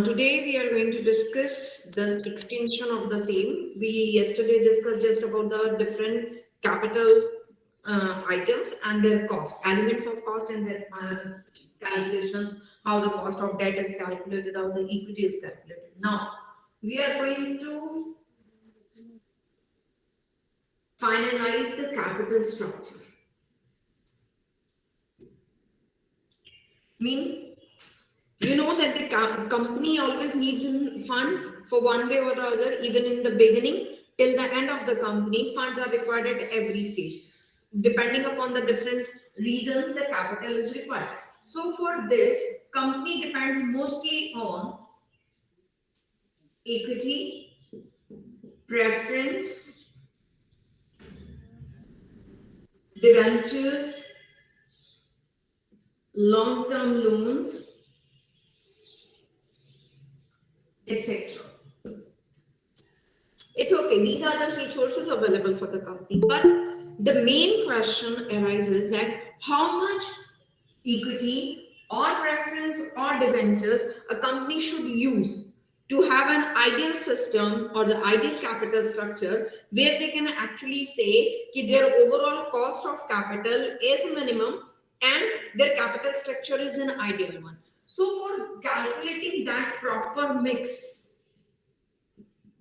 Today we are going to discuss the extension of the same. We yesterday discussed just about the different capital items and their cost, elements of cost and their calculations, how the cost of debt is calculated, how the equity is calculated. Now we are going to finalize the capital structure. Mean, you know that the company always needs funds for one way or the other, even in the beginning till the end of the company, funds are required at every stage. Depending upon the different reasons, the capital is required. So for this, company depends mostly on equity, preference, debentures, long-term loans, etc. It's okay, these are the resources available for the company, but the main question arises that how much equity or preference or debentures a company should use to have an ideal system or the ideal capital structure where they can actually say that their overall cost of capital is minimum and their capital structure is an ideal one. So for calculating that proper mix,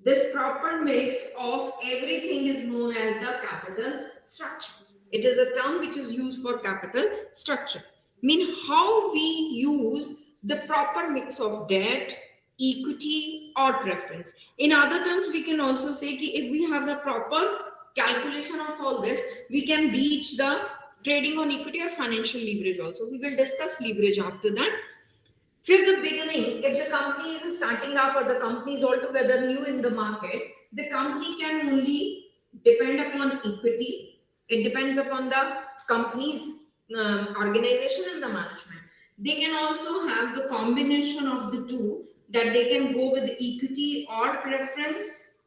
this proper mix of everything is known as the capital structure. It is a term which is used for capital structure. Mean how we use the proper mix of debt, equity or preference. In other terms, we can also say that if we have the proper calculation of all this, we can reach the trading on equity or financial leverage also. We will discuss leverage after that. From the beginning, if the company is starting up or the company is altogether new in the market, the company can only depend upon equity. It depends upon the company's organization and the management. They can also have the combination of the two, that they can go with equity or preference.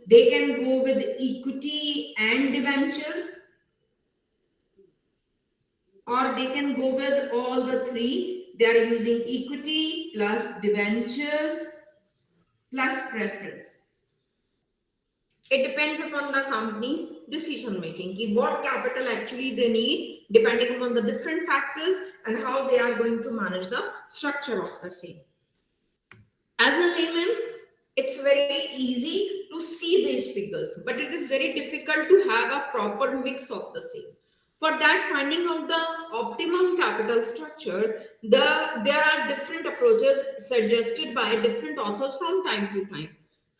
They can go with equity and debentures, or they can go with all the three. They are using equity plus debentures plus preference. It depends upon the company's decision making. What capital actually they need, depending upon the different factors and how they are going to manage the structure of the same. As a layman, it's very easy to see these figures, but it is very difficult to have a proper mix of the same. For that, finding out the optimum capital structure, there are different approaches suggested by different authors from time to time,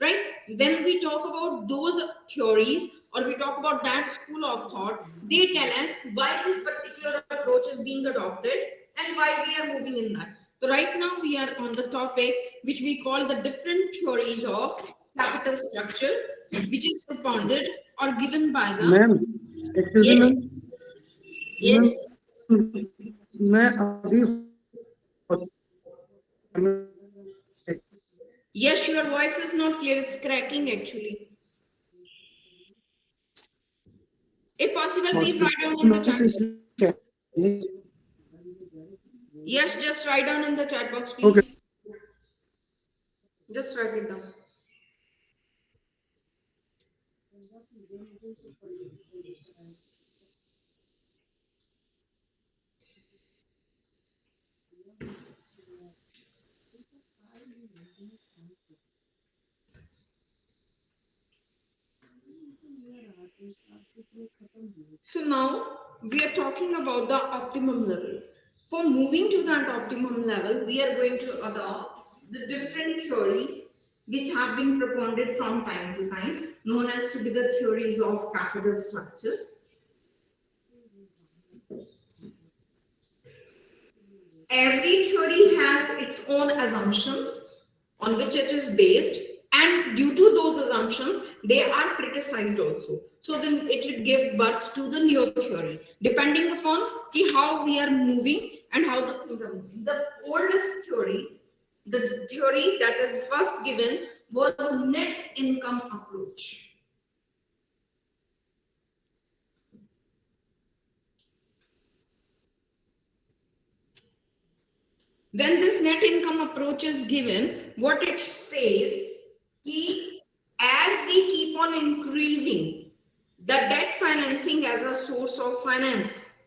right? When we talk about those theories or we talk about that school of thought, they tell us why this particular approach is being adopted and why we are moving in that. So right now we are on the topic which we call the different theories of capital structure, which is propounded or given by the... Ma'am, excuse me, Yes. ma'am. Yes. मैं अभी Yes, your voice is not clear. It's cracking actually. If possible, please write down in the chat. Yes, just write down in the chat box, please. Okay. Just write it down. So now we are talking about the optimum level. For moving to that optimum level, we are going to adopt the different theories which have been propounded from time to time, known as to be the theories of capital structure. Every theory has its own assumptions on which it is based, and due to those assumptions, they are criticized also. So then it will give birth to the new theory, depending upon how we are moving and how the things are moving. The oldest theory, the theory that is first given, was net income approach. When this net income approach is given, what it says, as we keep on increasing the debt financing as a source of finance,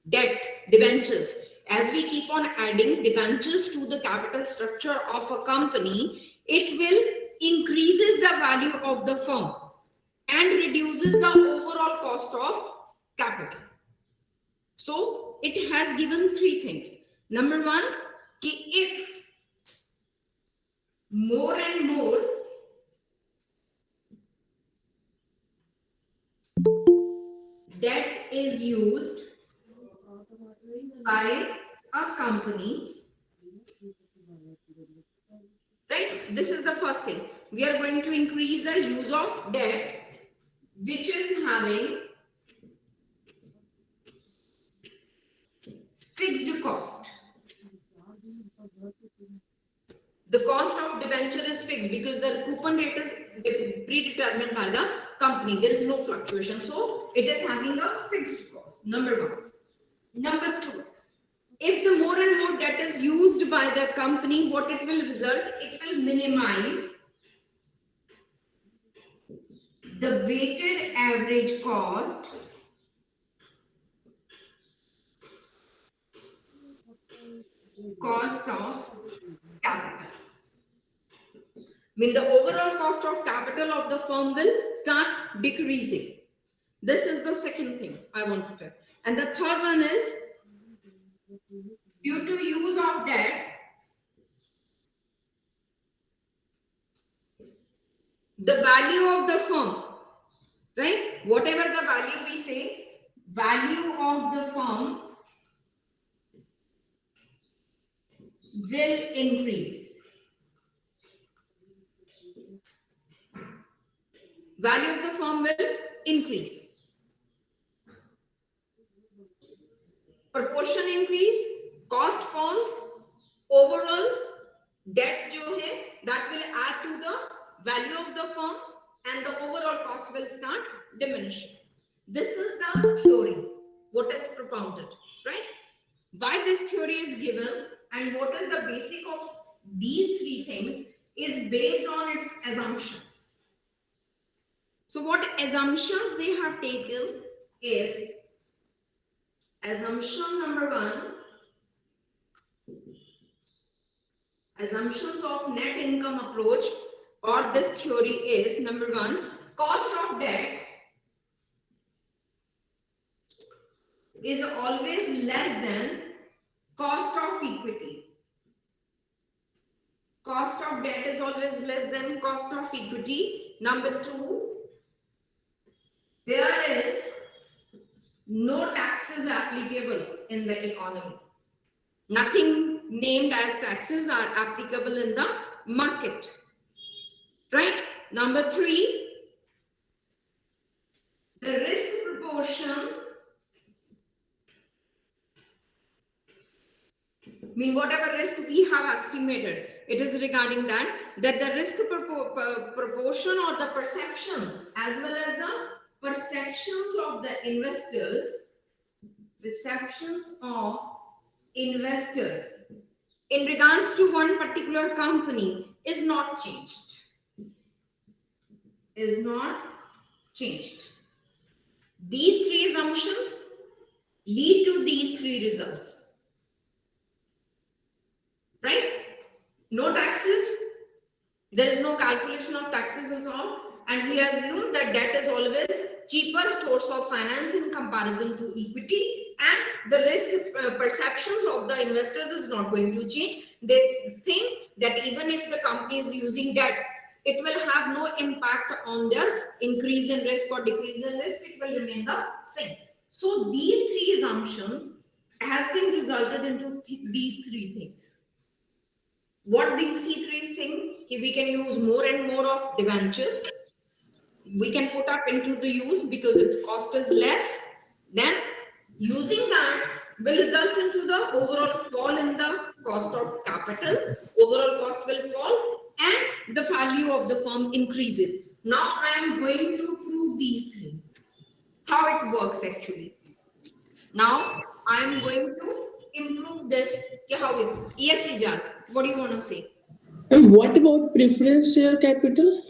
debt, debentures, as we keep on adding debentures to the capital structure of a company, it will increases the value of the firm and reduces the overall cost of capital. So it has given three things. Number one, if more and more debt is used by a company, right? This is the first thing. We are going to increase the use of debt, which is having fixed cost. The cost of debenture is fixed because the coupon rate is predetermined by the company. There is no fluctuation. So it is having a fixed cost. Number one. Number two, if the more and more debt is used by the company, what it will result? It will minimize the weighted average cost of capital. Mean the overall cost of capital of the firm will start decreasing. This is the second thing I want to tell. And the third one is, due to use of debt, the value of the firm, right? Whatever the value we say, value of the firm will increase. Value of the firm will increase. Proportion increase, cost falls, overall debt जो है, that will add to the value of the firm and the overall cost will start diminishing. This is the theory, what is propounded, right? Why this theory is given and what is the basic of these three things is based on its assumptions. So what assumptions they have taken is, assumption number one, assumptions of net income approach or this theory is, number one, cost of debt is always less than cost of equity. Cost of debt is always less than cost of equity. Number two, there is no taxes applicable in the economy. Nothing named as taxes are applicable in the market. Right? Number three, the risk proportion, mean whatever risk we have estimated, it is regarding that the risk proportion or the perceptions as well as the perceptions of the investors, perceptions of investors in regards to one particular company is not changed. Is not changed. These three assumptions lead to these three results. Right? No taxes. There is no calculation of taxes at all. And we assume that debt is always cheaper source of finance in comparison to equity. And the risk perceptions of the investors is not going to change. They think that even if the company is using debt, it will have no impact on their increase in risk or decrease in risk. It will remain the same. So these three assumptions has been resulted into these three things. What these three things? If we can use more and more of debentures, we can put up into the use because its cost is less. Then using that will result into the overall fall in the cost of capital. Overall cost will fall and the value of the firm increases. Now I am going to prove these three. How it works actually. Now I am going to improve this? How we? Yes, Ijaz. What do you want to say? And what about preference share capital?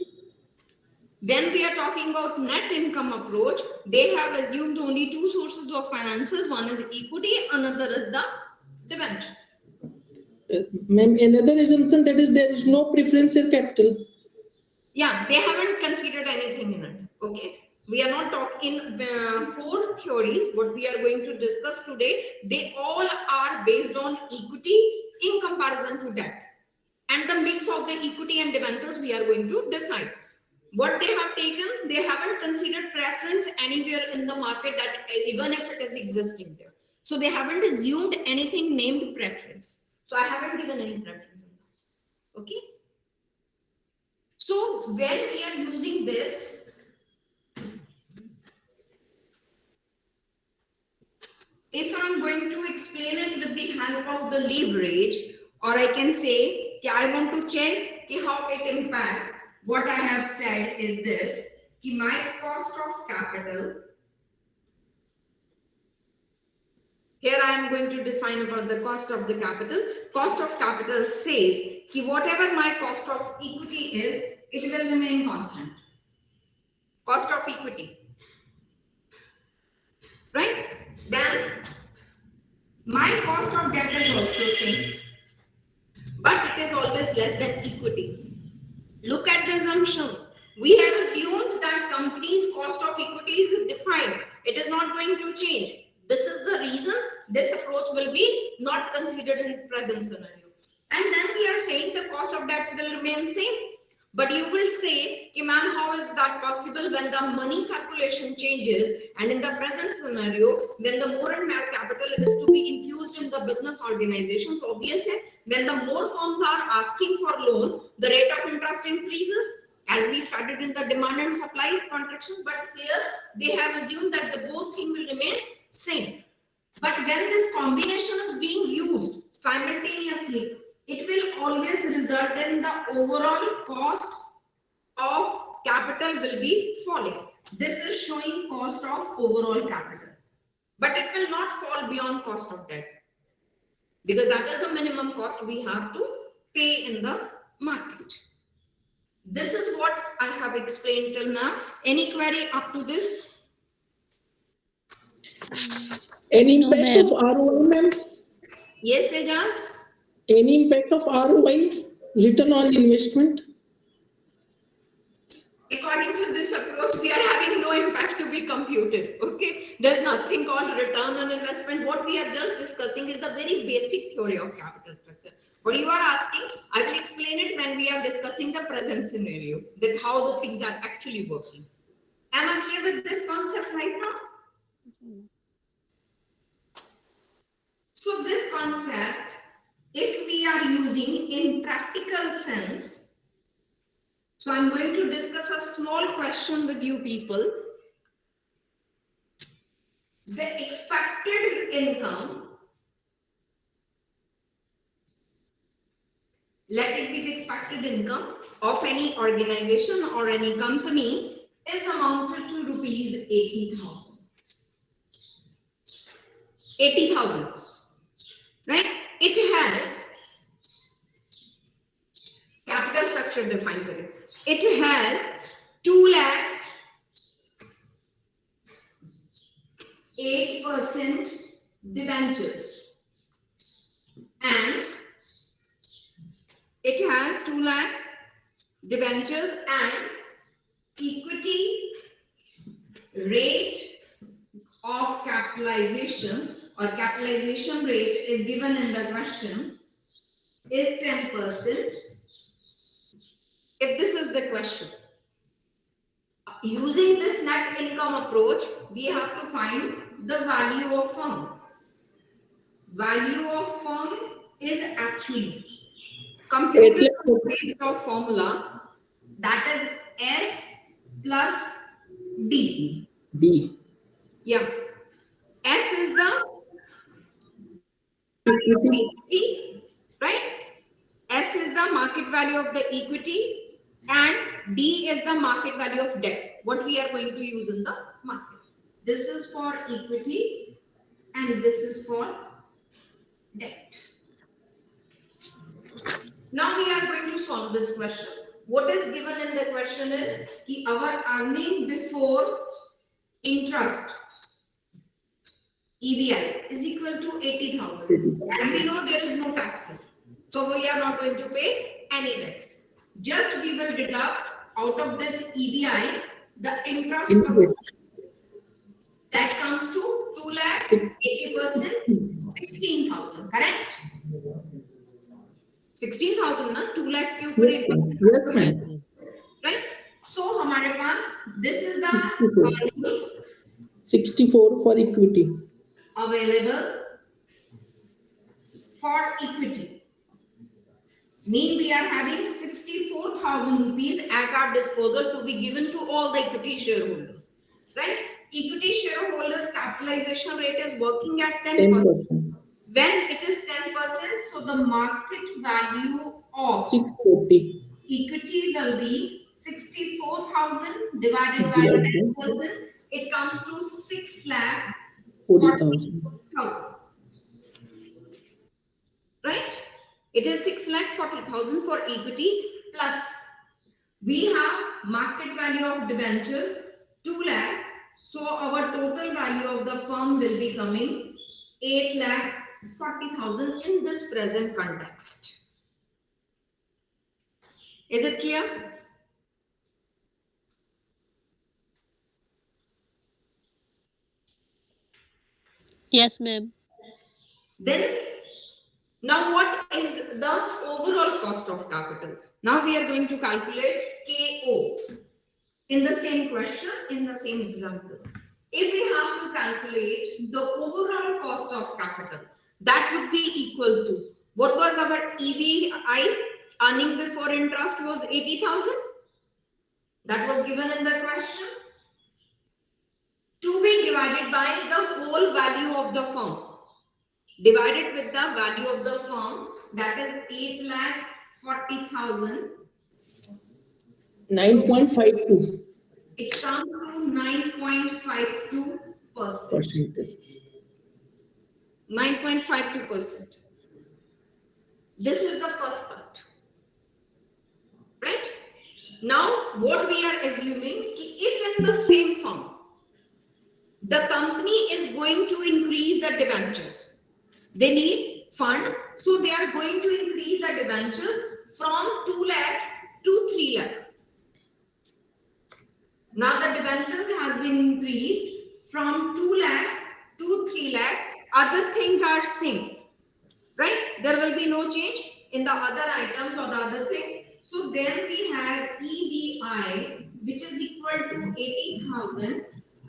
When we are talking about net income approach, they have assumed only two sources of finances. One is equity, another is the debentures. Ma'am, another assumption that is there is no preference share capital. Yeah, they haven't considered anything in it. Okay. We are not talking four theories. What we are going to discuss today, they all are based on equity in comparison to debt. And the mix of the equity and debentures we are going to decide. What they have taken, they haven't considered preference anywhere in the market, that even if it is existing there. So they haven't assumed anything named preference. So I haven't given any preference in that. Okay. So when we are using this, if I'm going to explain it with the help of the leverage, or I can say, I want to check how it impacts. What I have said is this, my cost of capital. Here I am going to define about the cost of the capital. Cost of capital says whatever my cost of equity is, it will remain constant. Cost of equity. Right? Then my cost of debt is also same, but it is always less than equity. Look at the assumption. We have assumed that company's cost of equity is defined. It is not going to change. This is the reason this approach will be not considered in present scenario. And then we are saying the cost of debt will remain same. But you will say, ma'am, how is that possible when the money circulation changes, and in the present scenario, when the more and more capital is to be infused in the business organizations, obviously, when the more firms are asking for loan, the rate of interest increases, as we studied in the demand and supply contraction. But here they have assumed that the both thing will remain same. But when this combination is being used simultaneously, it will always result in the overall cost of capital will be falling. This is showing cost of overall capital. But it will not fall beyond cost of debt, because that is the minimum cost we have to pay in the market. This is what I have explained till now. Any query up to this? Any No, impact of ROI, ma'am? Yes, Ejaz? Any impact of ROI, return on investment? According to this approach, we are having no impact to be computed. Okay, there's nothing called return on investment. What we are just discussing is the very basic theory of capital structure. What you are asking, I will explain it when we are discussing the present scenario, that how the things are actually working. Am I clear with this concept right now? So this concept, if we are using in practical sense, so I'm going to discuss a small question with you people. The expected income, let it be the expected income of any organization or any company, is amounted to rupees 80,000. 80,000, right? It has capital structure defined for it. It has 2,08% debentures, and it has 2 lakh debentures, and equity rate of capitalization or capitalization rate is given in the question is 10%. If this is the question, using this net income approach, we have to find the value of firm. Value of firm is actually computed based on formula, that is S plus D. D. Yeah. S is the equity, right? S is the market value of the equity, and D is the market value of debt, what we are going to use in the market. This is for equity and this is for debt. Now we are going to solve this question. What is given in the question is कि our earning before interest EBI is equal to 80,000. As we know, there is no taxes. So we are not going to pay any tax. Just we will deduct out of this EBI the interest that comes to 2 lakh 80%, 16,000. Correct? 16,000 ना 2 lakh के ऊपर 8%. Yes, ma'am. Right? So हमारे पास this is the earnings 64 for equity. available for equity. Mean we are having 64,000 rupees at our disposal to be given to all the equity shareholders. Right? Equity shareholders capitalization rate is working at 10%. 10%. When it is 10%, so the market value of 640. equity will be 64,000 divided by 10%. It comes to 6 lakh 40,000. 40,000. Right? It is 6 lakh 40,000 for equity plus we have market value of debentures 2 lakh. So our total value of the firm will be coming 8 lakh 40,000 in this present context. Is it clear? Yes, ma'am. Then, now what is the overall cost of capital? Now we are going to calculate KO in the same question, in the same example. If we have to calculate the overall cost of capital, that would be equal to, what was our EBI, earning before interest was 80,000. That was given in the question. To be divided by the whole value of the firm. Divided with the value of the firm, that is 8 lakh 40,000. 9.52%. It comes to 9.52%. 9.52%. This is the first part. Right? Now, what we are assuming, if in the same firm, the company is going to increase the debentures. They need fund, so they are going to increase the debentures from 2 lakh to 3 lakh. Now the debentures has been increased from 2 lakh to 3 lakh. Other things are same, right? There will be no change in the other items or the other things. So then we have EBI, which is equal to 80,000.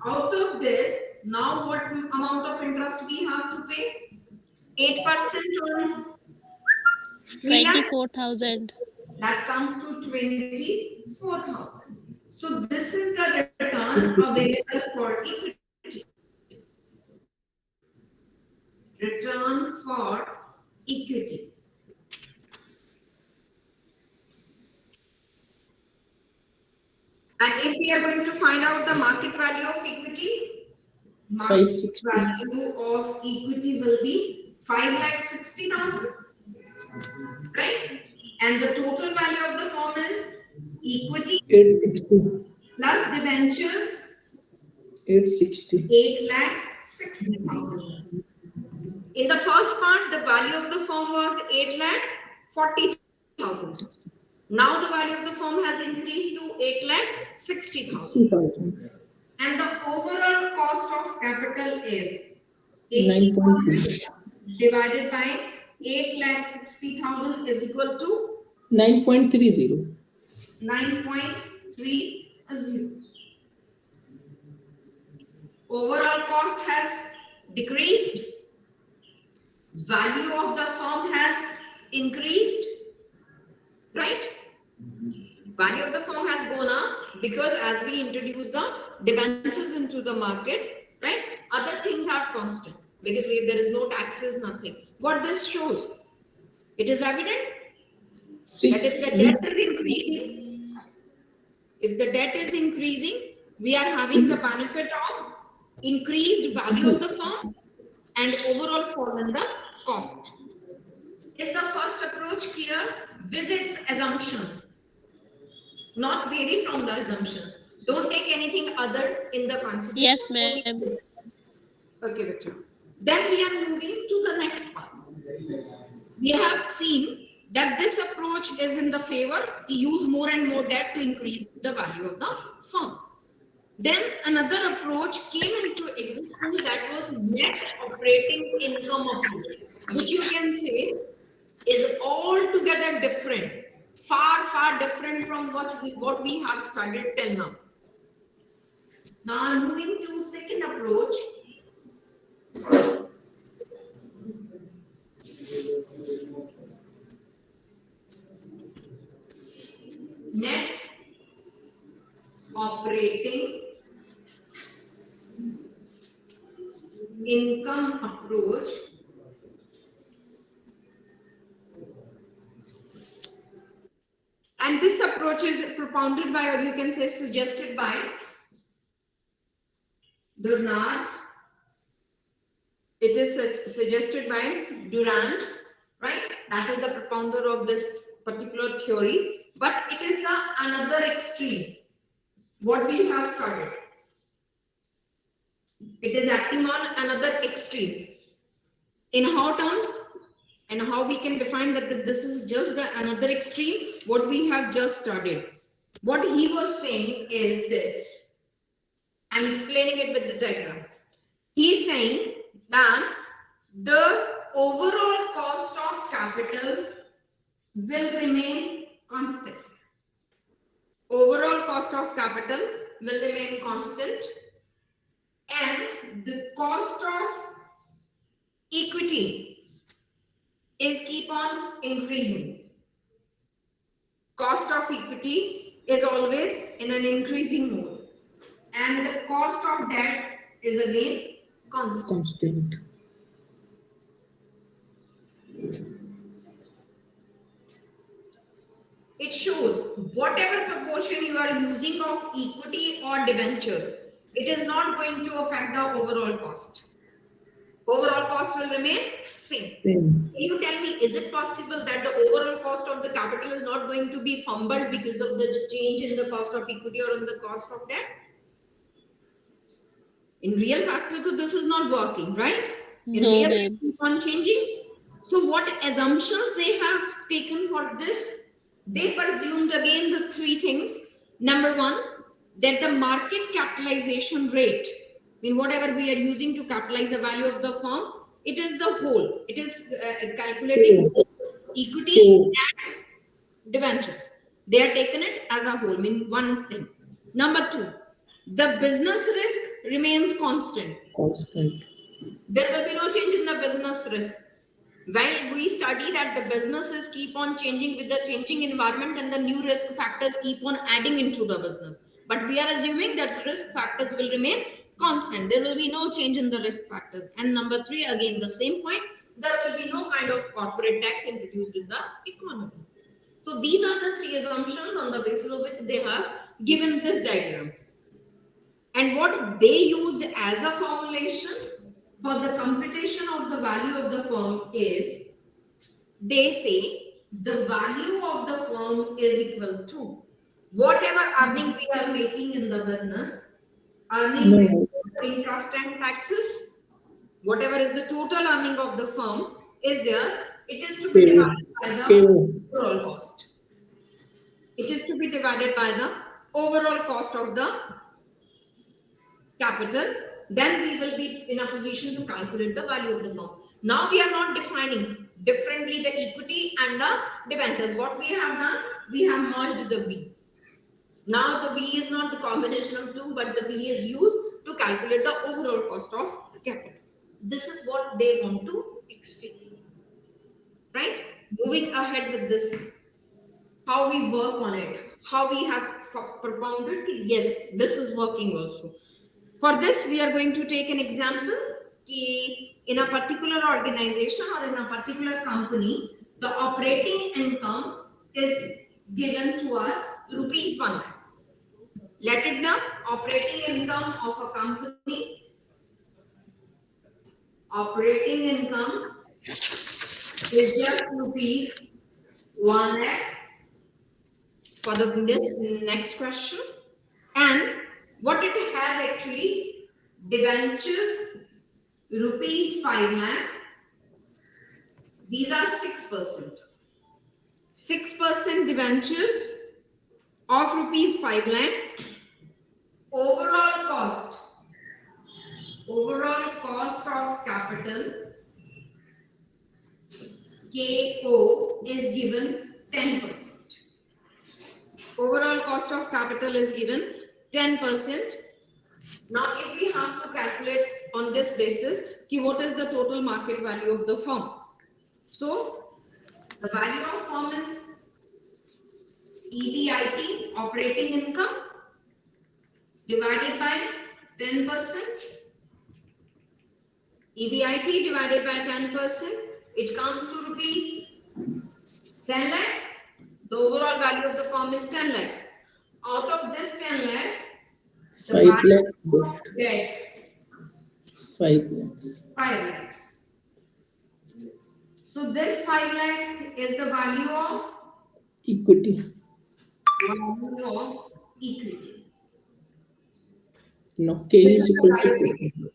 Out of this, now what amount of interest we have to pay? 8% on 3 lakh. 24,000. That comes to 24,000. So this is the return available for equity. Return for equity. And if we are going to find out the market value of equity, market 560. value of equity will be 5,60,000. Right? And the total value of the firm is equity 860. plus debentures 860. 8,60,000. In the first part, the value of the firm was 8,40,000. Now the value of the firm has increased to 8,60,000. 2,000. And the overall cost of capital is 9.2. 80,000 divided by 8,60,000 is equal to 9.30. 9.30. Overall cost has decreased. Value of the firm has increased. Right? Value of the firm has gone up because as we introduce the debentures into the market, right? Other things are constant because there is no taxes, nothing. What this shows, it is evident that if the debt is increasing, we are having the benefit of increased value of the firm and overall fall in the cost. approach clear with its assumptions, not vary from the assumptions. Don't take anything other in the consideration. Yes, ma'am. Okay, Victor. Then we are moving to the next part. We have seen that this approach is in the favor to use more and more debt to increase the value of the firm. Then another approach came into existence, that was net operating income approach, which you can say is altogether different, far different from what we have studied till now. Now moving to second approach. Net operating income approach. And this approach is propounded by, or you can say suggested by, Durand. It is suggested by Durand, right? That is the propounder of this particular theory. But it is the another extreme, what we have studied. It is acting on another extreme. In how terms? And how we can define that this is just the another extreme, what we have just studied. What he was saying is this. I'm explaining it with the diagram. He's saying that the overall cost of capital will remain constant. Overall cost of capital will remain constant, and the cost of equity is keep on increasing. Cost of equity is always in an increasing mode, and the cost of debt is again constant. It shows whatever proportion you are using of equity or debentures, it is not going to affect the overall cost. Overall cost will remain same. Can you tell me, is it possible that the overall cost of the capital is not going to be fumbled because of the change in the cost of equity or in the cost of debt? In real factor, so this is not working, right? In No, real, ma'am. keep on changing. So what assumptions they have taken for this? They presumed again the three things. Number one, that the market capitalization rate, in whatever we are using to capitalize the value of the firm, it is the whole. It is calculating equity and debentures. They are taken it as a whole, mean one thing. Number two, the business risk remains constant. There will be no change in the business risk. While we study that the businesses keep on changing with the changing environment and the new risk factors keep on adding into the business. But we are assuming that risk factors will remain constant. There will be no change in the risk factors. And number three, again, the same point, there will be no kind of corporate tax introduced in the economy. So these are the three assumptions on the basis of which they have given this diagram. And what they used as a formulation for the computation of the value of the firm is, they say the value of the firm is equal to whatever earning we are making in the business, earning interest and taxes, whatever is the total earning of the firm is there, it is to be divided by the overall cost. It is to be divided by the overall cost of the capital, then we will be in a position to calculate the value of the firm. Now we are not defining differently the equity and the debentures. What we have done, we have merged the V. Now the V is not the combination of two, but the V is used to calculate the overall cost of capital. This is what they want to explain. Right? Moving ahead with this, how we work on it, how we have propounded, yes, this is working also. For this, we are going to take an example. In a particular organization or in a particular company, the operating income is given to us rupees 1 lakh. Let it the operating income of a company. Operating income is just rupees 1 lakh for the next question. And what it has actually, debentures rupees 5 lakh, these are 6%. 6% debentures of rupees 5 lakh. Overall cost of capital KO is given 10%. Overall cost of capital is given 10%. Now, if we have to calculate on this basis, what is the total market value of the firm? So, the value of firm is EBIT, operating income, divided by 10%. EBIT divided by 10%, it comes to rupees 10 lakhs. The overall value of the firm is 10 lakhs. Out of this 10 lakh, the 5 value lakh of debt. debt, 5 lakhs. 5 lakhs. So this 5 lakh is the value of Equity. equity. No, K This is is the equal to value of 50. equity.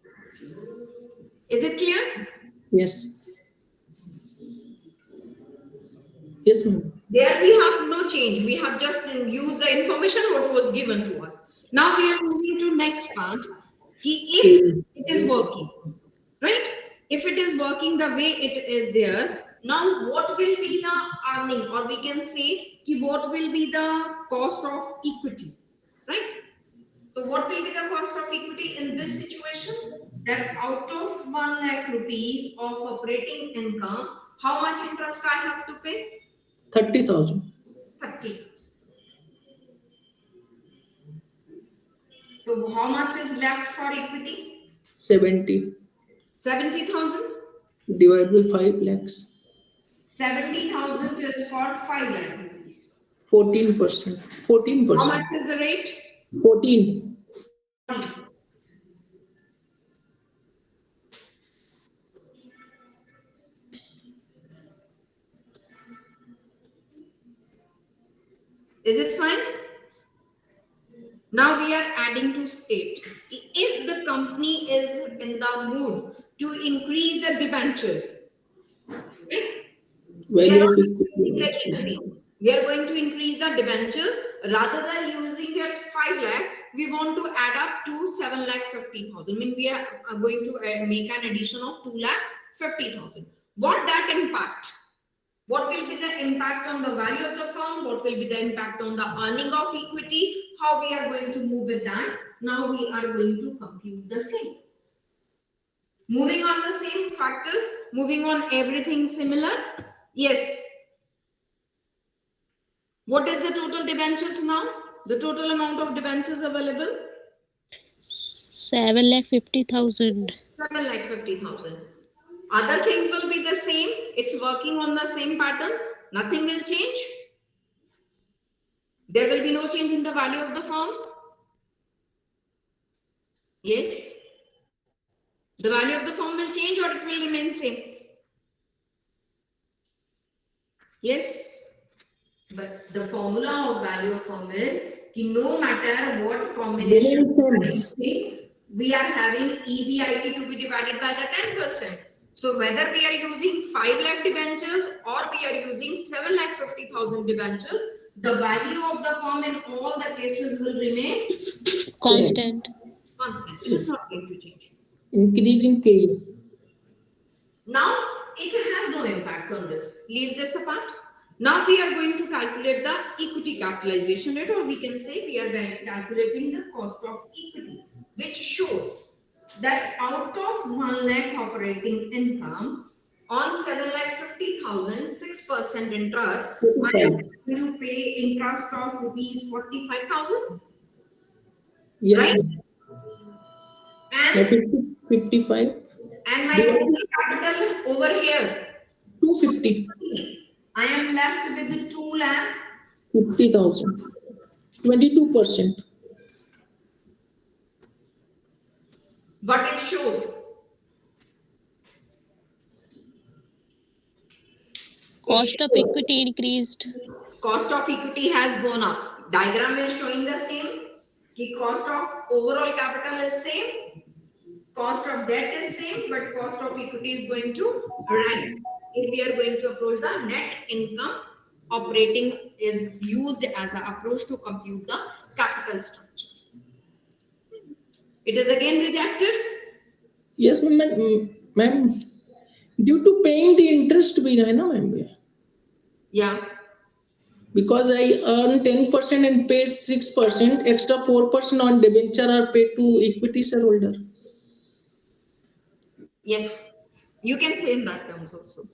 Is it clear? Yes. Yes, ma'am. There we have no change. We have just used the information what was given to us. Now we are moving to next part. If it is working, right? If it is working the way it is there, now what will be the earning, or we can say what will be the cost of equity, right? So what will be the cost of equity in this situation? That out of 1 lakh rupees of operating income, how much interest I have to pay? 30,000. 30. So how much is left for equity? 70. 70,000. Divided by 5 lakhs. 70,000 is for 5 lakh rupees. 14%. How much 14%. is the rate? 14. Is it fine? Now we are adding to state. If the company is in the mood to increase the debentures, right? We are Value not of equity increasing the also. equity. We are going to increase the debentures. Rather than using it 5 lakh, we want to add up to 7 lakh 50,000. I mean, we are going to make an addition of 2 lakh 50,000. What that impact? What will be the impact on the value of the firm? What will be the impact on the earning of equity? How we are going to move with that? Now we are going to compute the same. Moving on the same factors, moving on everything similar. Yes. What is the total debentures now? The total amount of debentures available? 7,50,000. 7 lakh 50,000. Other things will be the same. It's working on the same pattern. Nothing will change. There will be no change in the value of the firm. Yes. The value of the firm will change or it will remain same. Yes. But the formula of value of firm is no matter what combination we are using, we are having EBIT to be divided by the 10%. So whether we are using 5 lakh debentures or we are using 7 lakh 50,000 debentures, the value of the firm in all the cases will remain Constant. constant. It is not going to change. Increase in K. Now it has no impact on this. Leave this apart. Now we are going to calculate the equity capitalization rate, or we can say we are calculating the cost of equity, which shows that out of 1 lakh operating income on 7 lakh 50,000, 6% interest, I am 45. going to pay interest of rupees 45,000, Yes, right? ma'am. And, Now 55. and my total capital over here, 250. I am left with the 2 lakh 50,000. 22%. what it shows. Cost of equity increased. Cost of equity has gone up. Diagram is showing the same. The cost of overall capital is same. Cost of debt is same, but cost of equity is going to rise. If we are going to approach the net income, operating is used as an approach to compute the capital structure. It is again rejected. Yes, ma'am. Due to paying the interest भी है ना ma'am. Yeah. Because I earn 10% and pay 6%, extra 4% on debenture are paid to equity shareholder. Yes. You can say in that terms also.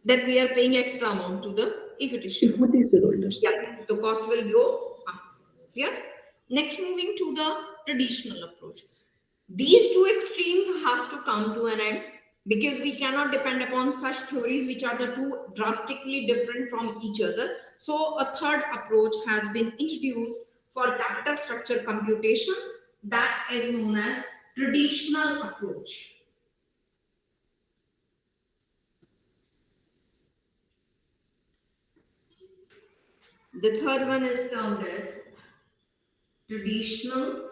That we are paying extra amount to the equity shareholder. Equity shareholders. Yeah, the cost will go up. Clear? Next, moving to the traditional approach. These two extremes has to come to an end because we cannot depend upon such theories which are the two drastically different from each other. So a third approach has been introduced for capital structure computation that is known as traditional approach. The third one is termed as traditional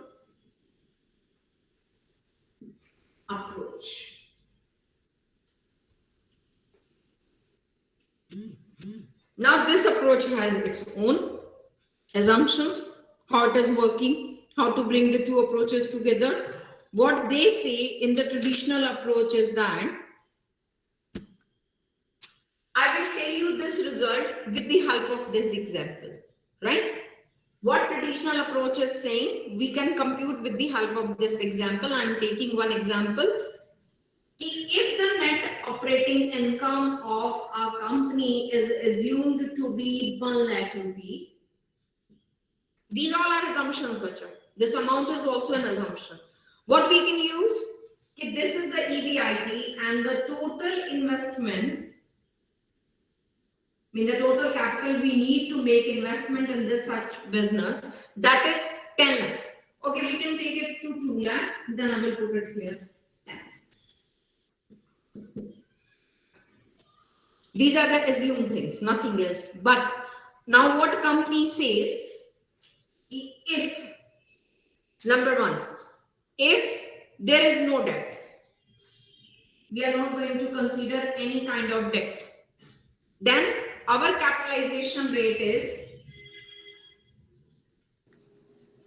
approach. Now, this approach has its own assumptions, how it is working, how to bring the two approaches together. What they say in the traditional approach is that I will tell you this result with the help of this example, right? What traditional approach is saying, we can compute with the help of this example. I'm taking one example. If the net operating income of a company is assumed to be 1 lakh rupees, these all are assumptions, bacha. This amount is also an assumption. What we can use, this is the EBIT and the total investments, the total capital we need to make investment in this such business, that is 10 lakh. Okay, we can take it to 2 lakh, then I will put it here. 10 lakhs. These are the assumed things, nothing else. But now what company says, if, number one, if there is no debt, we are not going to consider any kind of debt, then our capitalization rate is,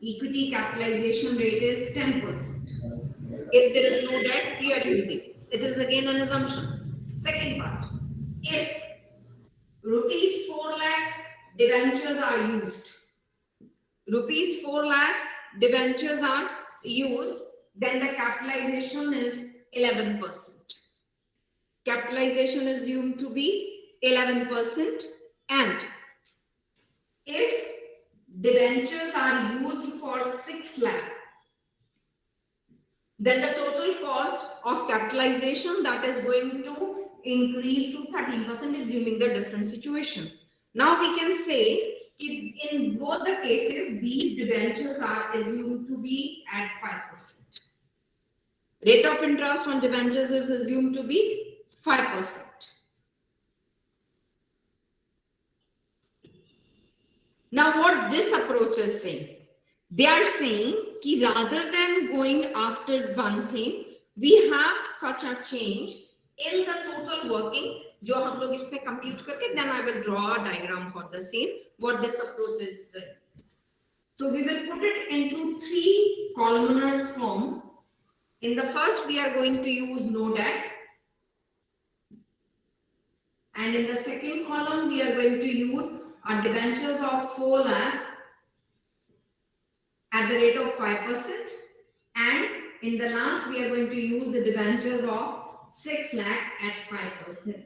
equity capitalization rate is 10%. If there is no debt, we are using. It is again an assumption. Second part, if rupees 4 lakh debentures are used, rupees 4 lakh debentures are used, then the capitalization is 11%. Capitalization is assumed to be 11%, and if debentures are used for 6 lakh, then the total cost of capitalization that is going to increase to 13%, assuming the different situations. Now we can say in both the cases, these debentures are assumed to be at 5%. Rate of interest on debentures is assumed to be 5%. Now what this approach is saying, they are saying कि rather than going after one thing, we have such a change in the total working, जो हम लोग इस पे compute करके, then I will draw a diagram for the same, what this approach is saying. So we will put it into 3 columnars form. In the first, we are going to use no debt. And in the second column, we are going to use our debentures of 4 lakh at the rate of 5%. And in the last, we are going to use the debentures of 6 lakh at 5%.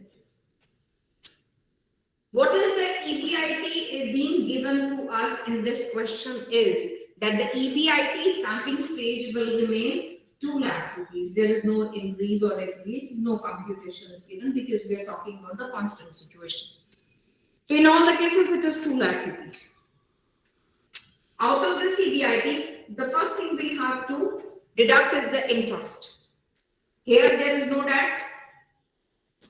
What is the EBIT being given to us in this question is that the EBIT starting stage will remain 2 lakh rupees. There is no increase or decrease, no computation is given because we are talking about the constant situation. So in all the cases, it is 2 lakh rupees. Out of the EBIT, the first thing we have to deduct is the interest. Here there is no debt.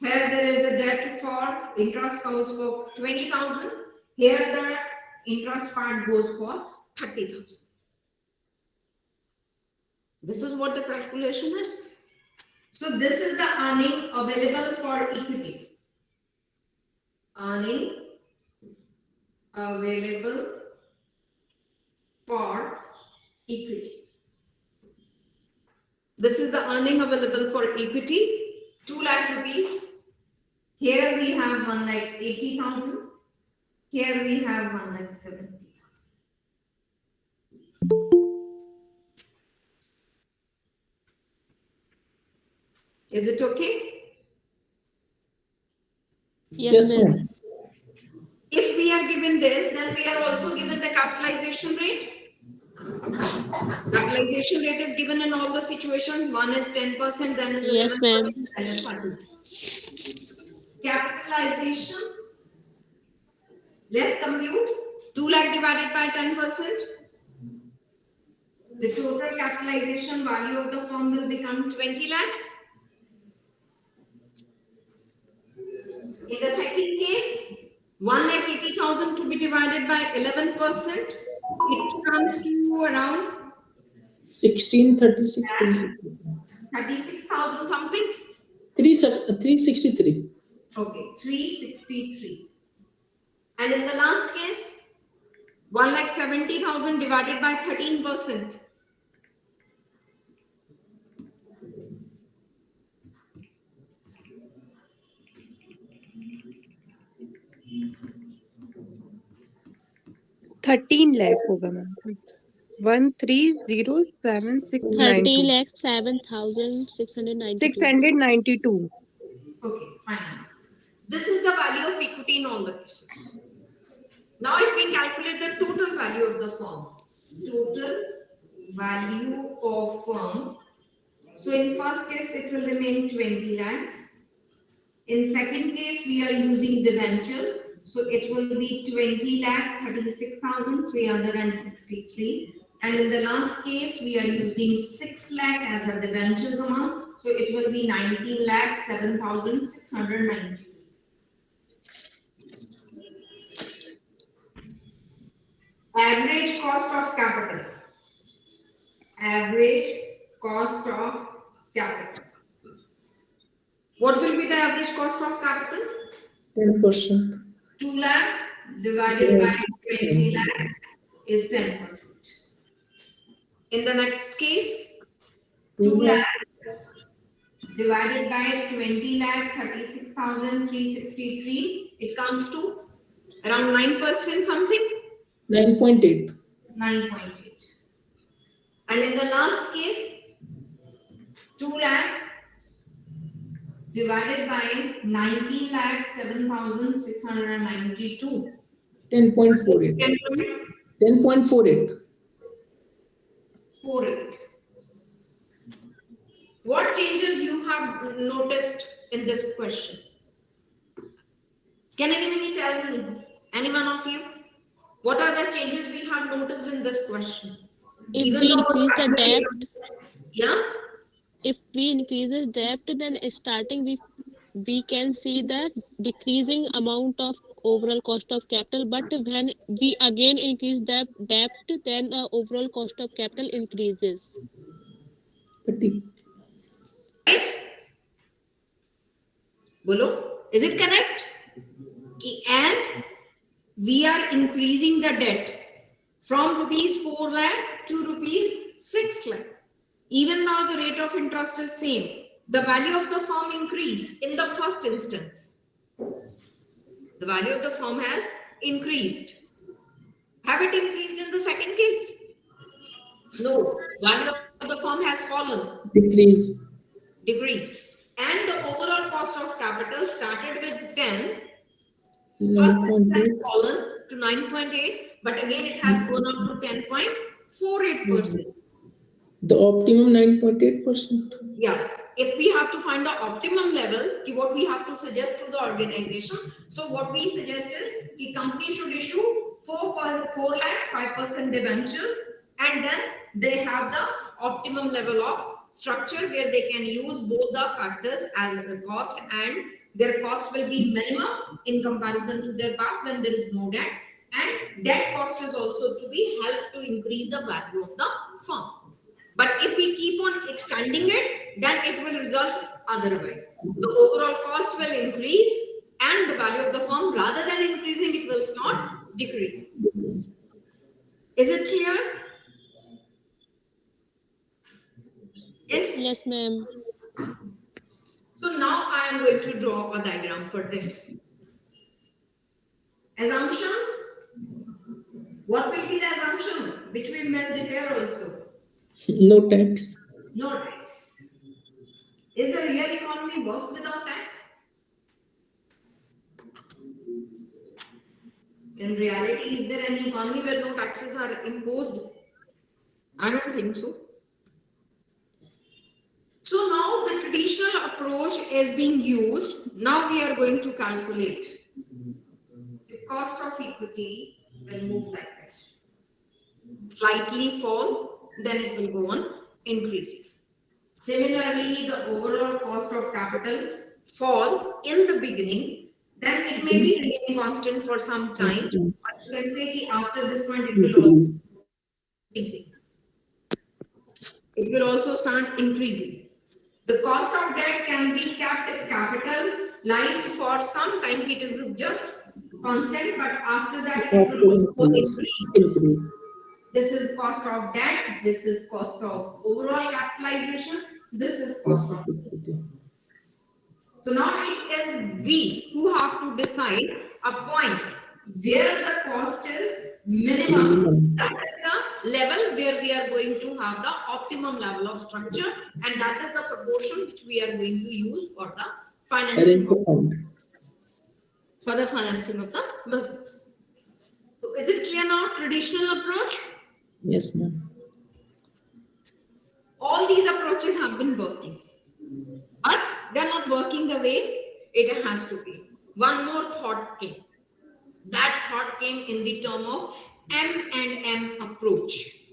Here there is a debt for interest goes for 20,000. Here the interest part goes for 30,000. This is what the calculation is. So this is the earning available for equity. Earning available for equity. This is the earning available for equity, 2 lakh rupees. Here we have 1,80,000. Here we have 1,70,000. Is it okay? Yes, ma'am. ma'am. If we are given this, then we are also given the capitalization rate. Capitalization rate is given in all the situations. One is 10%, then is 11%, Yes, ma'am. then is 30%. Capitalization, let's compute 2 lakh divided by 10%. The total capitalization value of the firm will become 20 lakhs. In the second case, 1,80,000 to be divided by 11%. It comes to around 1636, 36,000 something. 363. Okay, 363. And in the last case, 1,70,000 divided by 13%. $13 lakh होगा ma'am 1307692 30,07,692. 692 Okay, fine. This is the value of equity in all the cases. Now, if we calculate the total value of the firm, total value of firm. So, in first case, it will remain 20 lakhs. In second case, we are using debenture. So, it will be 20 lakh 36,363. And in the last case, we are using 6 lakh as a debentures amount. So, it will be 19 lakh 7,690. Average cost of capital. Average cost of capital. What will be the average cost of capital? 10%. 2 lakh divided by 20 lakh is 10%. In the next case, 2 lakh divided by 20 lakh 36,363, it comes to around 9% something. 9.8. 9.8. And in the last case, 2 lakh divided by 19 lakh 7,692. 10.48. 10.48. 48. What changes you have noticed in this question? Can anybody tell me? Any one of you? What are the changes we have noticed in this question? If Even we though increase the debt, yeah, if we increase the debt, then starting we can see the decreasing amount of overall cost of capital. But when we again increase the debt, then the overall cost of capital increases. Bolo, is it correct? As we are increasing the debt from rupees 4 lakh to rupees 6 lakh, even though the rate of interest is same, the value of the firm increased in the first instance. The value of the firm has increased. Have it increased in the second case? No. Value of the firm has fallen. Decrease. Decreased. And the overall cost of capital started with 10. First 9.8. instance fallen to 9.8, but again it has gone up to 10.48%. The optimum 9.8%. Yeah. If we have to find the optimum level, what we have to suggest to the organization. So what we suggest is the company should issue 4 lakh 5% debentures, and then they have the optimum level of structure where they can use both the factors as the cost and Their cost will be minimum in comparison to their past when there is no debt, and debt cost is also to be helped to increase the value of the firm. But if we keep on extending it, then it will result otherwise. The overall cost will increase and the value of the firm, rather than increasing, it will start decreasing. Is it clear? Yes? Yes, ma'am. So now I am going to draw a diagram for this. Assumptions. What will be the assumption? Which we must declare also. No tax. No tax. Is the real economy works without tax? In reality, is there any economy where no taxes are imposed? I don't think so. So now the traditional approach is being used. Now we are going to calculate. The cost of equity will move like this. Slightly fall, then it will go on increasing. Similarly, the overall cost of capital fall in the beginning, then it may be remaining constant for some time. But you can say that after this point, it will also increasing. It will also start increasing. The cost of debt can be kept capitalized for some time. It is just constant, but after that, it will also increase. This is cost of debt. This is cost of overall capitalization. This is cost of. So now it is we who have to decide a point where the cost is minimum. That is the level where we are going to have the optimum level of structure, and that is the proportion which we are going to use for the financing of the business. So is it clear now? Traditional approach. Yes, ma'am. All these approaches have been working, but they're not working the way it has to be. One more thought came. That thought came in the term of M&M approach,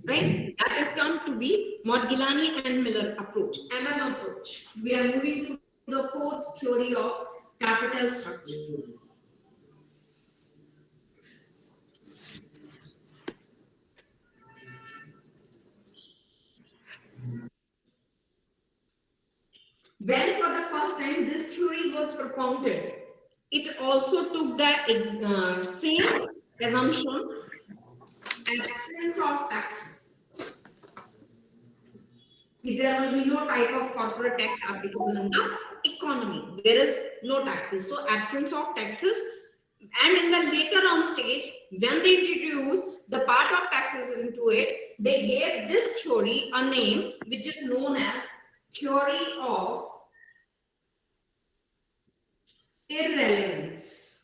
right? That is termed to be Modigliani and Miller approach, MM approach. We are moving to the fourth theory of capital structure. When for the first time this theory was propounded, it also took the same assumption, absence of taxes. There will be no type of corporate tax applicable in the economy. There is no taxes. So absence of taxes. And in the later on stage, when they introduced the part of taxes into it, they gave this theory a name which is known as theory of irrelevance.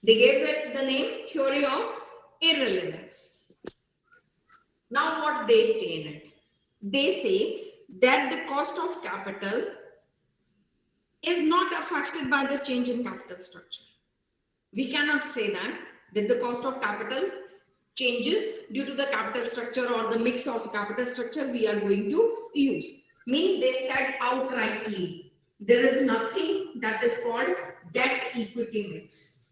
They gave it the name theory of irrelevance. Now what they say in it? They say that the cost of capital is not affected by the change in capital structure. We cannot say that the cost of capital changes due to the capital structure or the mix of capital structure we are going to use. Mean they said outrightly, there is nothing that is called debt equity mix.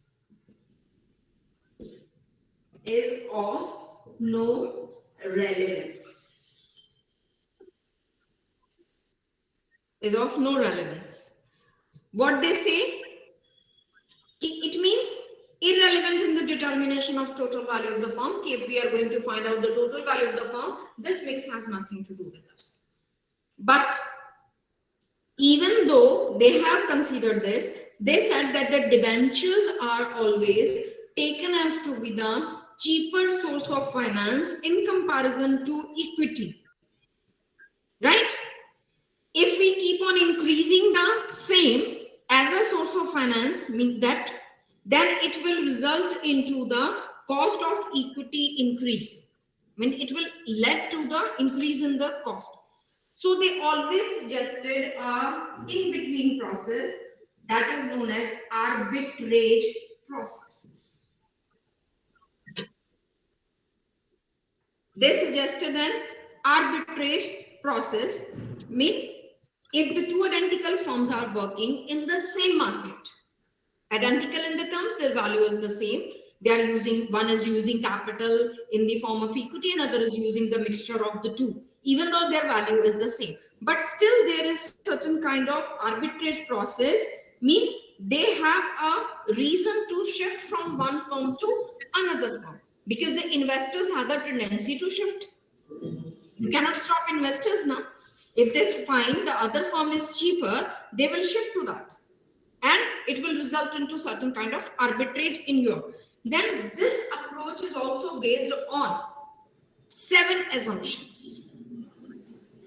Is of no relevance. Is of no relevance. What they say, it means irrelevant in the determination of total value of the firm. If we are going to find out the total value of the firm, this mix has nothing to do with us. But even though they have considered this, they said that the debentures are always taken as to be the cheaper source of finance in comparison to equity. Right? If we keep on increasing the same as a source of finance, that then it will result into the cost of equity increase. It will lead to the increase in the cost. So they always suggested a in-between process that is known as arbitrage processes. They suggested an arbitrage process, if the two identical firms are working in the same market, identical in the terms, their value is the same. They are using, one is using capital in the form of equity, another is using the mixture of the two, even though their value is the same. But still there is certain kind of arbitrage process, means they have a reason to shift from one firm to another firm, because the investors have the tendency to shift. You cannot stop investors now. If they find the other firm is cheaper, they will shift to that, and it will result into certain kind of arbitrage in Europe. Then this approach is also based on 7 assumptions.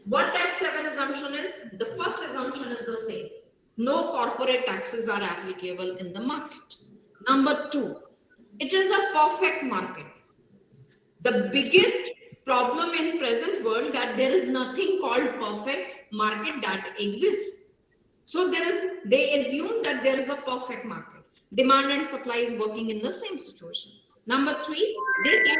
What that 7 assumption is? The first assumption is the same. No corporate taxes are applicable in the market. Number 2, it is a perfect market. The biggest problem in present world that there is nothing called perfect market that exists. So they assume that there is a perfect market. Demand and supply is working in the same situation. Number 3, they say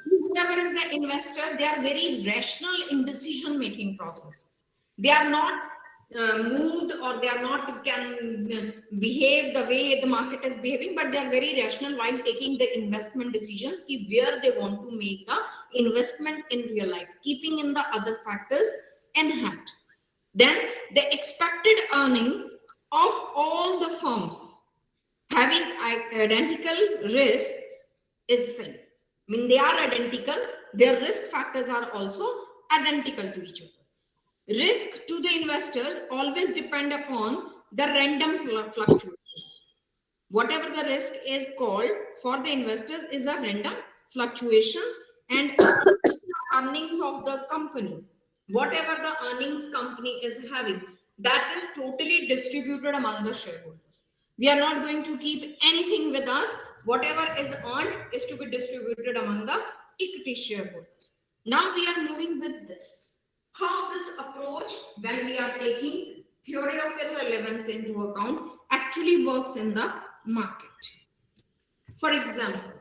whoever is the investor, they are very rational in decision making process. They are not moved, or they are not can behave the way the market is behaving, but they are very rational while taking the investment decisions, where they want to make the investment in real life, keeping in the other factors in hand. Then the expected earning of all the firms having identical risk is same. I mean, they are identical, their risk factors are also identical to each other. Risk to the investors always depend upon the random fluctuations. Whatever the risk is called for the investors is a random fluctuations, and earnings of the company, whatever the earnings company is having, that is totally distributed among the shareholders. We are not going to keep anything with us. Whatever is earned is to be distributed among the equity shareholders. Now we are moving with this. How this approach, when we are taking theory of irrelevance into account, actually works in the market. For example,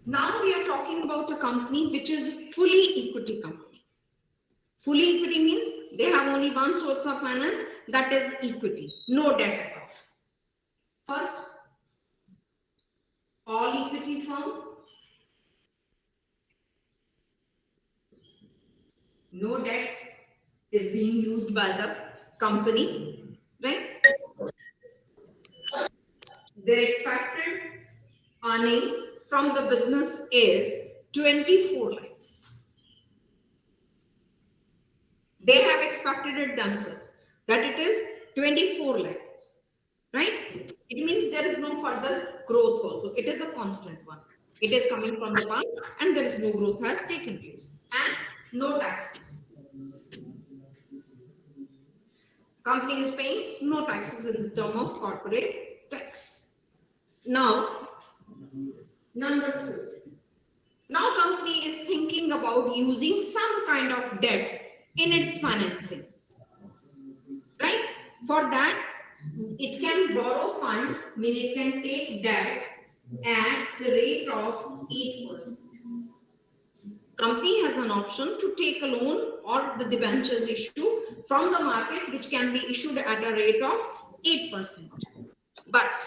now we are talking about a company which is fully equity company. Fully equity means they have only one source of finance, that is equity, no debt at all. First, all equity firm, no debt is being used by the company, right? Their expected earning from the business is 24 lakhs. They have expected it themselves that it is 24 lakhs, right? It means there is no further growth also. It is a constant one. It is coming from the past, and there is no growth has taken place, and no taxes. Company is paying no taxes in the term of corporate tax. Now, number 4. Now company is thinking about using some kind of debt in its financing, right? For that, it can borrow funds, mean it can take debt at the rate of 8%. Company has an option to take a loan or the debentures issue from the market, which can be issued at a rate of 8%. But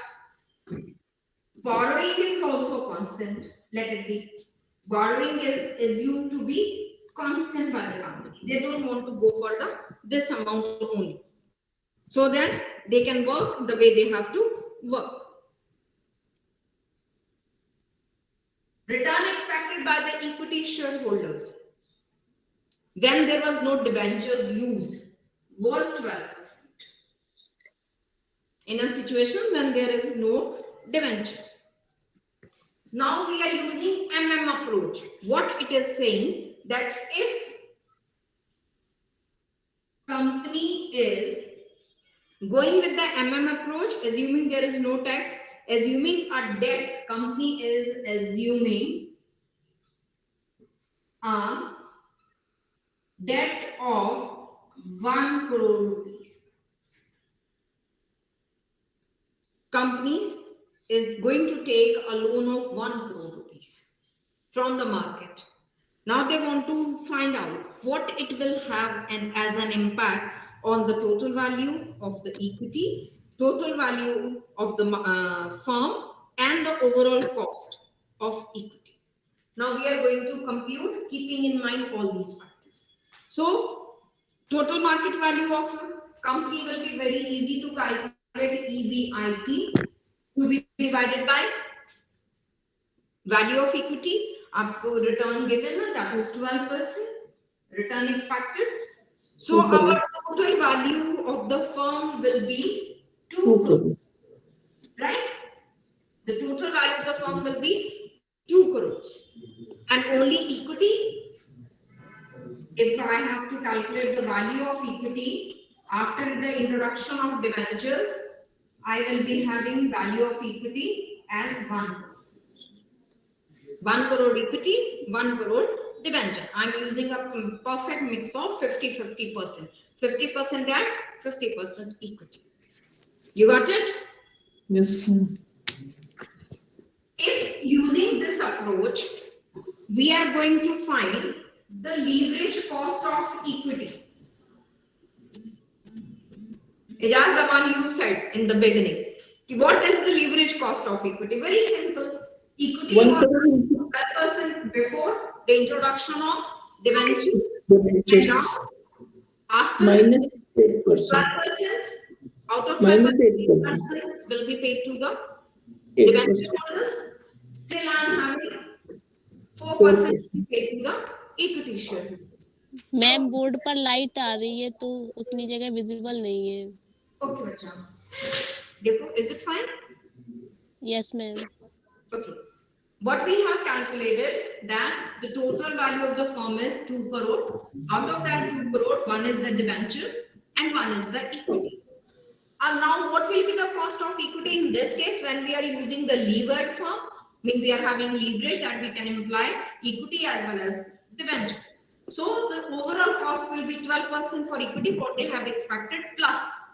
borrowing is also constant. Let it be. Borrowing is assumed to be constant by the company. They don't want to go for this amount only, so that they can work the way they have to work. Return expected by the equity shareholders when there was no debentures used was 12%. In a situation when there is no debentures. Now we are using approach. What it is saying, that if company is going with the approach, assuming there is no tax, assuming a debt, company is assuming a debt of 1 crore rupees. Companies is going to take a loan of 1 crore rupees from the market. Now they want to find out what it will have as an impact on the total value of the equity, total value of the firm, and the overall cost of equity. Now we are going to compute keeping in mind all these factors. So total market value of a company will be very easy to calculate. EBIT to be divided by value of equity. आपको return given है, that is 12%. Return expected. So our total value of the firm will be 2 crores. Right? The total value of the firm will be 2 crores. And only equity, if I have to calculate the value of equity after the introduction of debentures, I will be having value of equity as 1 crore. 1 crore equity, 1 crore debenture. I'm using a perfect mix of 50-50%. 50% debt, 50% equity. You got it? Yes. If using this approach, we are going to find the leverage cost of equity. Ijaz, the one you said in the beginning. What is the leverage cost of equity? Very simple. Equity was 12% before the introduction of debentures. And now, after minus 8%. 12%, out of 12%, will be paid to the debenture holders. Still, I am having 4% to be paid to the equity share. Ma'am board पर light आ रही है तो उतनी जगह visible नहीं है. Okay, बच्चा. देखो, is it fine? Yes, ma'am. Okay. What we have calculated that the total value of the firm is 2 crore. Out of that 2 crore, one is the debentures and one is the equity. And now what will be the cost of equity in this case when we are using the levered firm? I mean, we are having leverage that we can imply equity as well as debentures. So the overall cost will be 12% for equity, what they have expected, plus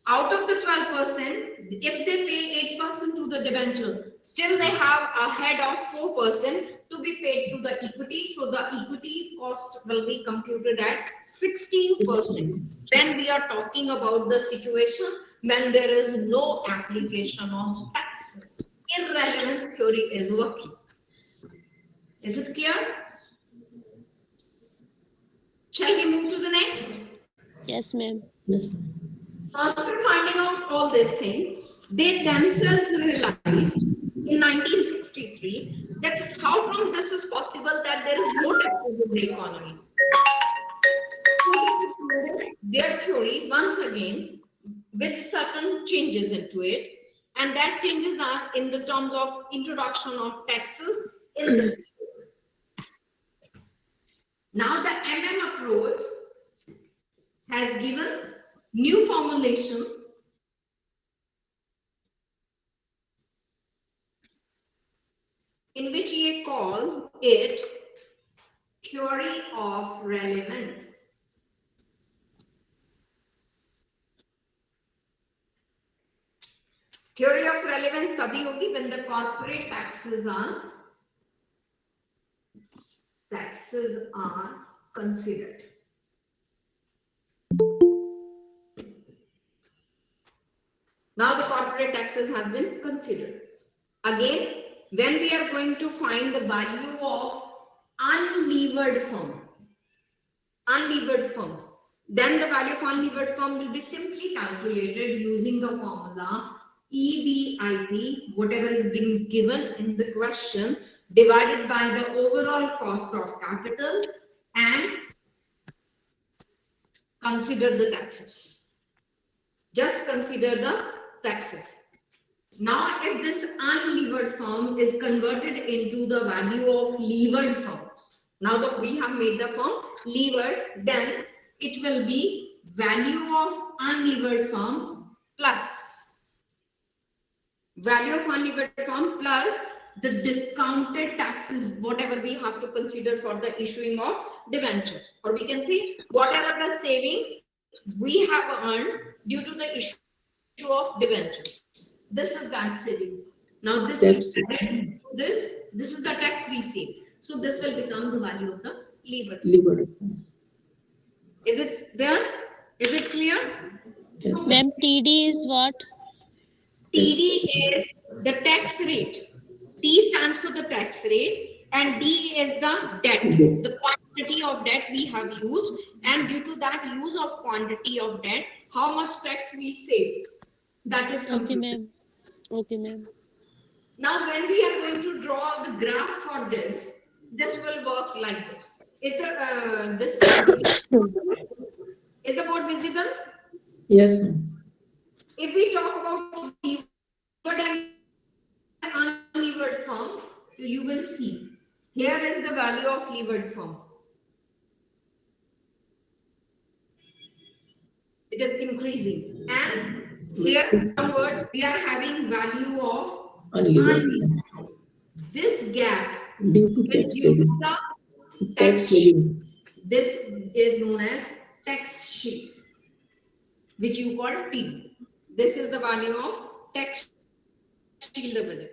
out of the 12%, if they pay 8% to the debenture, still they have a head of 4% to be paid to the equity. So the equity's cost will be computed at 16%. Then we are talking about the situation when there is no application of taxes. Irrelevance theory is working. Is it clear? Shall we move to the next? Yes, ma'am. Yes. After finding out all this thing, they themselves realized in 1963 that how come this is possible that there is no taxes in the economy. So their theory once again with certain changes into it, and that changes are in the terms of introduction of taxes in the system. Now the approach has given new formulation in which we call it theory of relevance. Theory of relevance तभी होगी when the corporate taxes are considered. Now the corporate taxes have been considered. Again, when we are going to find the value of unlevered firm, then the value of unlevered firm will be simply calculated using the formula EBIT, whatever is being given in the question, divided by the overall cost of capital and consider the taxes. Just consider the taxes. Now, if this unlevered firm is converted into the value of levered firm, now that we have made the firm levered, then it will be value of unlevered firm plus value of unlevered firm plus the discounted taxes, whatever we have to consider for the issuing of debentures, or we can see whatever the saving we have earned due to the issue of debentures. This is that saving. Now this is the tax we save. So this will become the value of the levered. Levered. Is it there? Is it clear? Yes. Ma'am, TD is what? TD is the tax rate. T stands for the tax rate and D is the debt, the quantity of debt we have used, and due to that use of quantity of debt, how much tax we save. That is Okay, computed. ma'am. Okay, ma'am. Now, when we are going to draw the graph for this, this will work like this. Is the board visible? Yes, ma'am. If we talk about levered and unlevered form, so you will see here is the value of levered form. It is increasing, and here onwards we are having value of Unlevered. unlevered. This gap Due to is tax due to saving. the Tax tax. saving. This is known as tax shield, which you call T. This is the value of tax shield available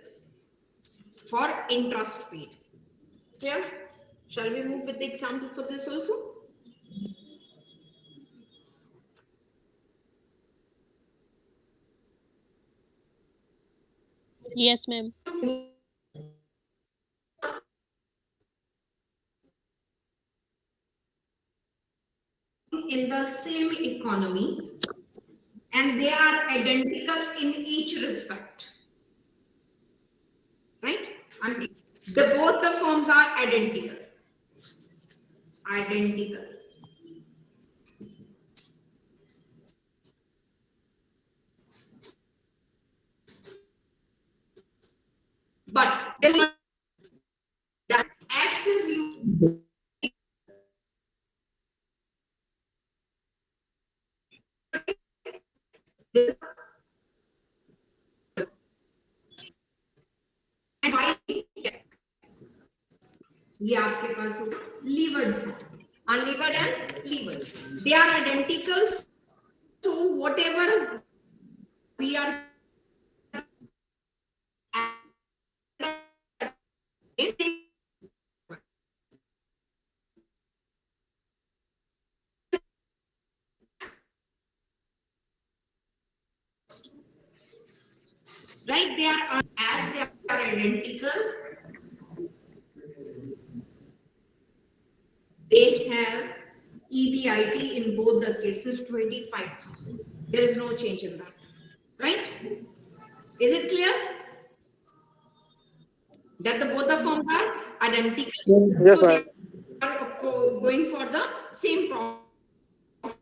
for interest paid. Clear? Shall we move with the example for this also? Yes, ma'am. In the same economy, and they are identical in each respect, right? And both the forms are identical. Identical. But that X is used. ये आपके पास होगा levered form, unlevered and levered. They are identical. So whatever we are right, they are as they are identical. They have EBIT in both the cases 25,000. There is no change in that. Right? Is it clear? That both the forms are identical. Yes, So ma'am. they are going for the same profit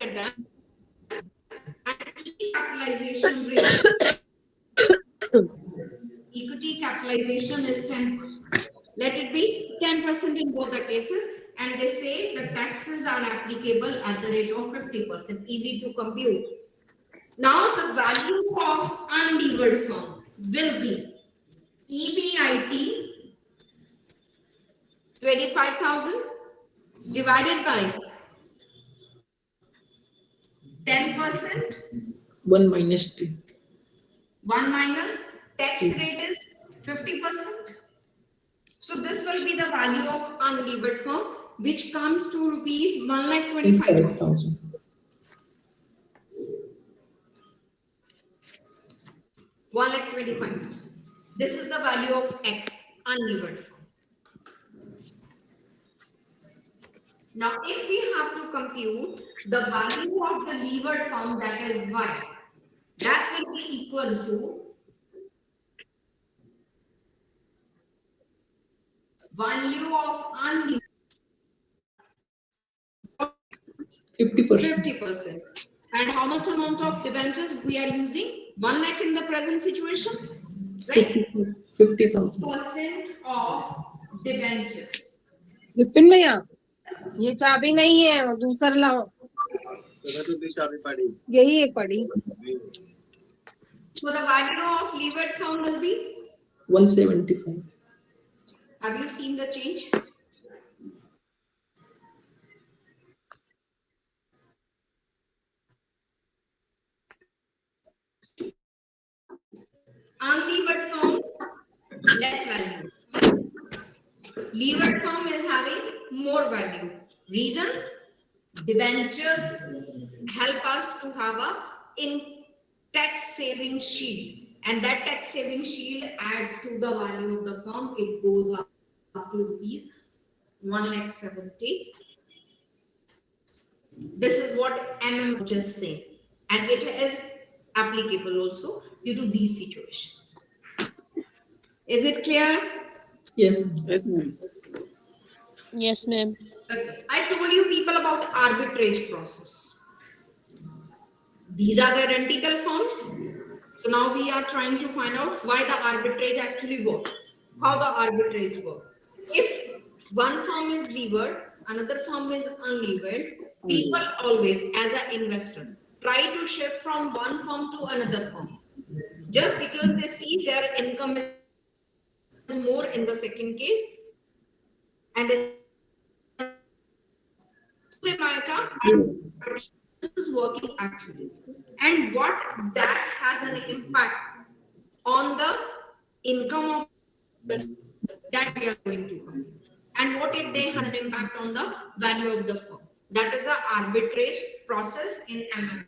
at them. And equity capitalization rate. Equity capitalization is 10%. Let it be 10% in both the cases, and they say the taxes are applicable at the rate of 50%. Easy to compute. Now the value of unlevered firm will be EBIT 25,000 divided by 10%, 1 minus T. 1 minus tax rate is 50%. So this will be the value of unlevered firm, which comes to rupees 1,25,000. 5,000. 1,25,000. This is the value of X unlevered firm. Now, if we have to compute the value of the levered firm, that is Y, that will be equal to value of unlevered 50%. 50%. And how much amount of debentures we are using? 1 lakh in the present situation, right? 50,000. Percent of debentures. Vipin भैया ये चाबी नहीं है वो दूसरा लाओ यही एक पड़ी So the value of levered firm will be, 175. have you seen the change? Unlevered firm, less value. Levered firm is having more value. Reason? Debentures help us to have a in tax saving shield, and that tax saving shield adds to the value of the firm. It goes up to rupees 1,70,000. This is what MM just saying, and it is applicable also due to these situations. Is it clear? Yes. Yes, ma'am. I told you people about arbitrage process. These are the identical firms. So now we are trying to find out why the arbitrage actually works. How the arbitrage works. If one firm is levered, another firm is unlevered, people always, as an investor, try to shift from one firm to another firm. Just because they see their income is more in the second case, and this is working actually, and what that has an impact on the income of that we are going to come, and what it they has an impact on the value of the firm. That is the arbitrage process in MM.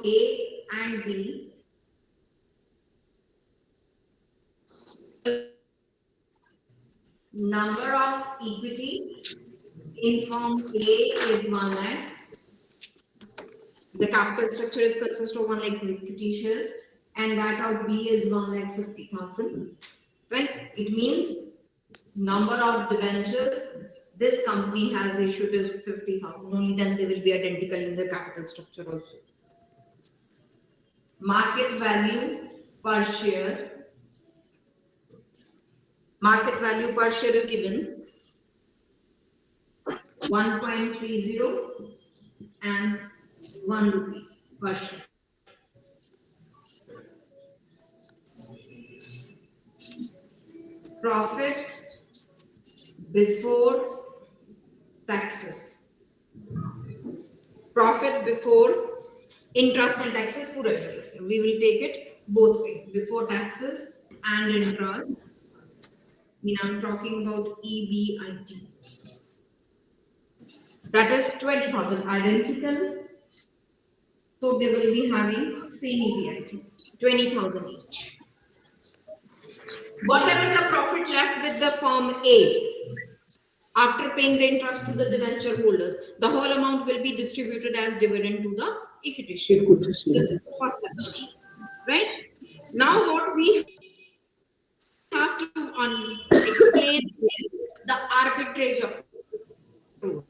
A and B, number of equity in firm A is 1 lakh. The capital structure is consist of 1 lakh equity shares, and that of B is 1,50,000. Right? It means number of debentures this company has issued is 50,000. Only then they will be identical in the capital structure also. Market value per share. Market value per share is given 1.30 and 1 rupee per share. Profit before taxes. Profit before interest and taxes. We will take it both ways, before taxes and interest. I'm talking about EBIT. That is 20,000 identical. So they will be having same EBIT, 20,000 each. Whatever the profit left with the firm A, after paying the interest to the debenture holders, the whole amount will be distributed as dividend to the equity shareholders. This is the first assumption, right? Now what we have to explain is the arbitrage approach.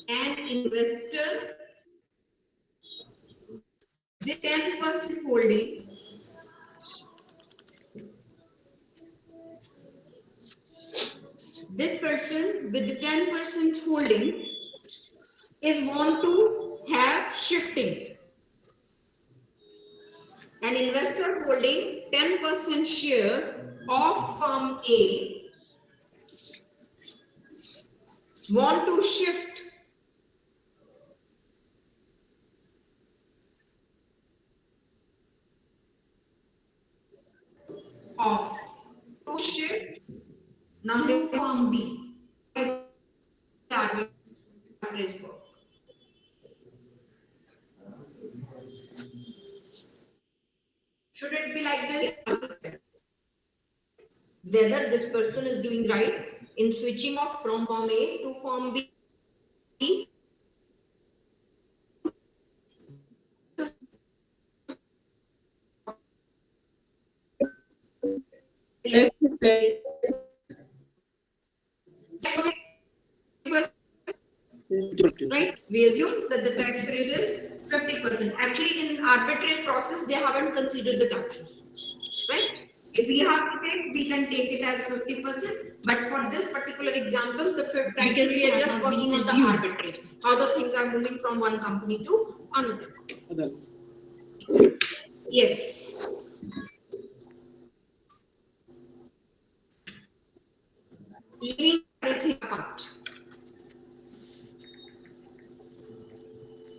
An investor with 10% holding this person with the 10% holding is want to have shifting. An investor holding 10% shares of firm A want to shift off to shift now to firm B. Should it be like this? Whether this person is doing right in switching off from firm A to firm B. Right? We assume that the tax rate is 50%. Actually, in arbitrage process, they haven't considered the taxes. Right? If we have to take, we can take it as 50%. But for this particular examples, the fifth, because we are just working on the arbitrage, how the things are moving from one company to another. Yes. Leaving everything apart.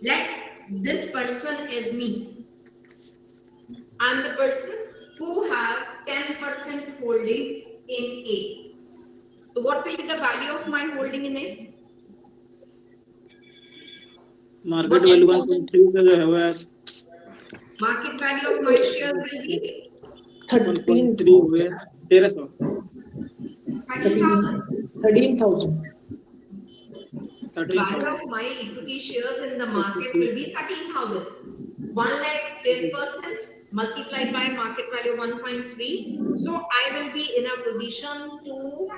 Let this person is me. I'm the person who have 10% holding in A. So what will be the value of my holding in A? Market value 1.3 का जो है वो है Market value of my shares will be 1.3 हुए 1300 13,000. 13,000. Value of my equity shares in the market will be 13,000. 1 lakh 10% multiplied by market value 1.3. So I will be in a position to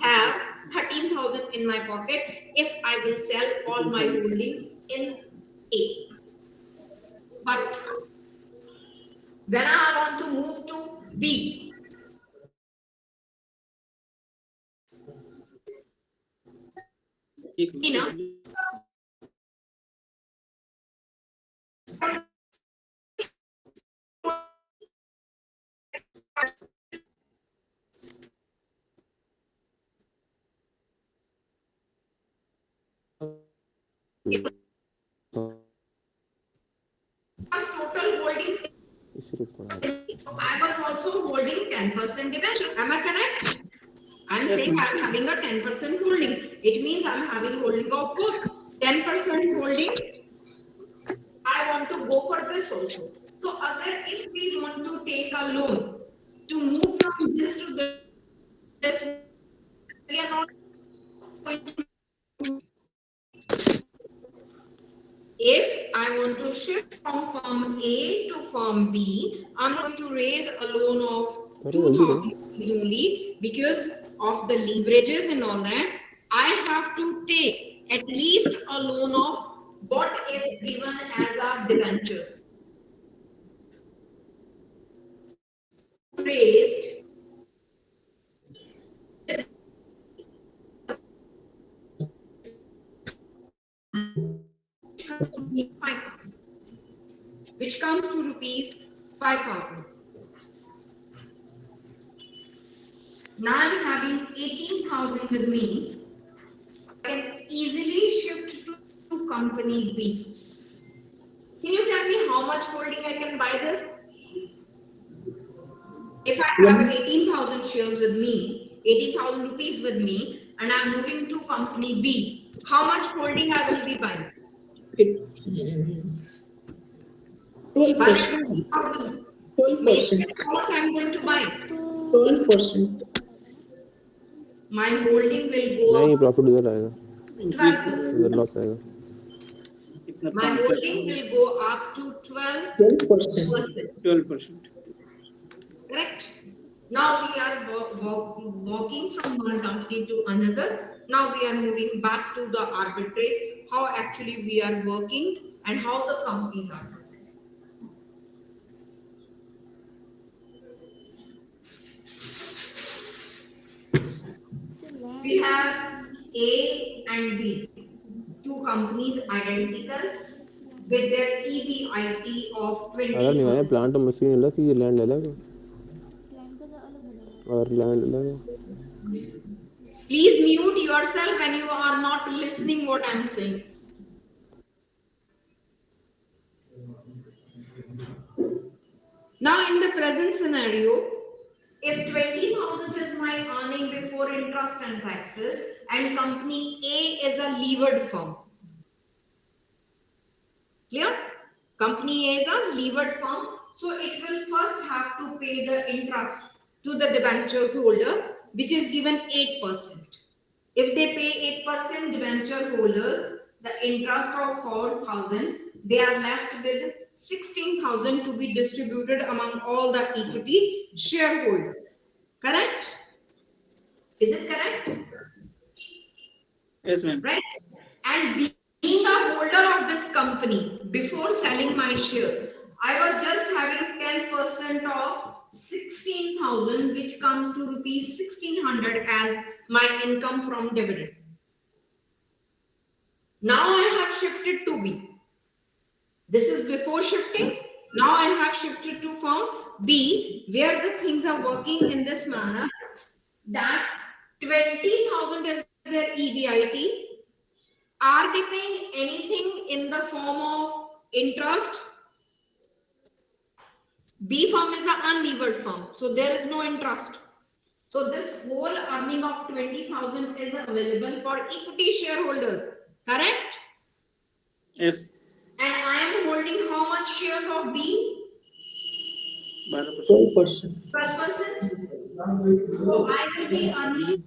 have 13,000 in my pocket if I will sell all my holdings in A. But when I want to move to B, total holding, I was also holding 10% debentures. Am I correct? I'm saying I'm having a 10% holding. It means I'm having holding of both. 10% holding. I want to go for this also. So if we want to take a loan to move from this to this, we are not going to. If I want to shift from firm A to firm B, I'm going to raise a loan of 2,000 only because of the leverages and all that. I have to take at least a loan of what is given as our debentures. Raised which comes to rupees 5,000. Now I'm having 18,000 with me. I can easily shift to company B. Can you tell me how much holding I can buy there? If I have 18,000 shares with me, 18,000 rupees with me, and I'm moving to company B, how much holding I will be buying? 12%. 12%. How much I'm going to buy? 12%. My holding will go नहीं up profit उधर आएगा 12%. उधर loss आएगा My holding will go up to 12%. 12%. Correct? Now we are walking from one company to another. Now we are moving back to the arbitrage, how actually we are working and how the companies are working. We have A and B, two companies identical with their EBIT of अगर नहीं आया 20,000. Plant और machine अलग की land अलग है और land अलग है Please mute yourself when you are not listening what I am saying. Now in the present scenario, if 20,000 is my earning before interest and taxes and company A is a levered firm. Clear? Company A is a levered firm, so it will first have to pay the interest to the debentures holder, which is given 8%. If they pay 8% debenture holders, the interest of 4,000, they are left with 16,000 to be distributed among all the equity shareholders. Correct? Is it correct? Yes, ma'am. Right? And being a holder of this company, before selling my share, I was just having 10% of 16,000, which comes to rupees 1,600 as my income from dividend. Now I have shifted to B. This is before shifting. Now I have shifted to firm B, where the things are working in this manner that 20,000 is their EBIT. Are they paying anything in the form of interest? B firm is an unlevered firm, so there is no interest. So this whole earning of 20,000 is available for equity shareholders, correct? Yes. And I am holding how much shares of B? 12%. 12%. 12%. So I will be earning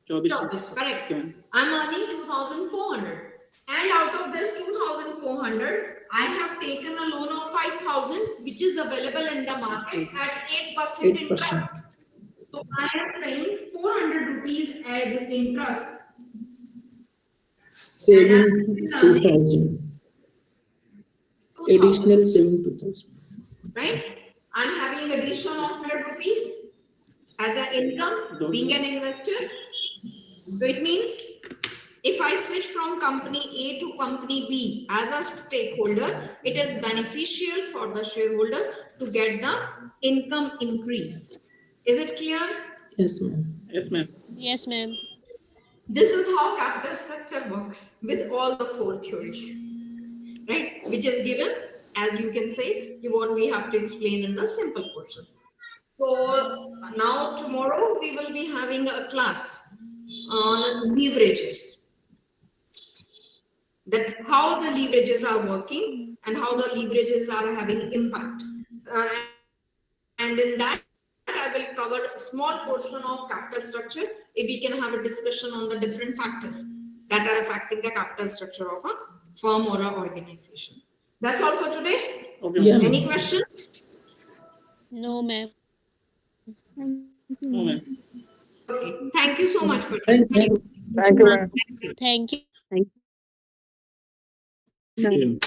24. correct. Okay. I'm earning 2,400. And out of this 2,400, I have taken a loan of 5,000, which is available in the market at 8% 8%. interest. So I am paying 400 rupees as interest. Saving 2,000. Additional saving 2,000. Right? I'm having addition of 100 rupees as an income, being an investor. So it means if I switch from company A to company B as a stakeholder, it is beneficial for the shareholder to get the income increase. Is it clear? Yes, ma'am. Yes, ma'am. Yes, ma'am. This is how capital structure works with all the four theories, right? Which is given, as you can say, what we have to explain in the simple portion. So now tomorrow we will be having a class on leverages. That how the leverages are working and how the leverages are having impact. And in that, I will cover a small portion of capital structure if we can have a discussion on the different factors that are affecting the capital structure of a firm or an organization. That's all for today. Okay. Yeah, Any ma'am. questions? No, ma'am. No, ma'am. Okay. Thank you so much for Thank joining. you. Thank you, ma'am. Thank you. Same.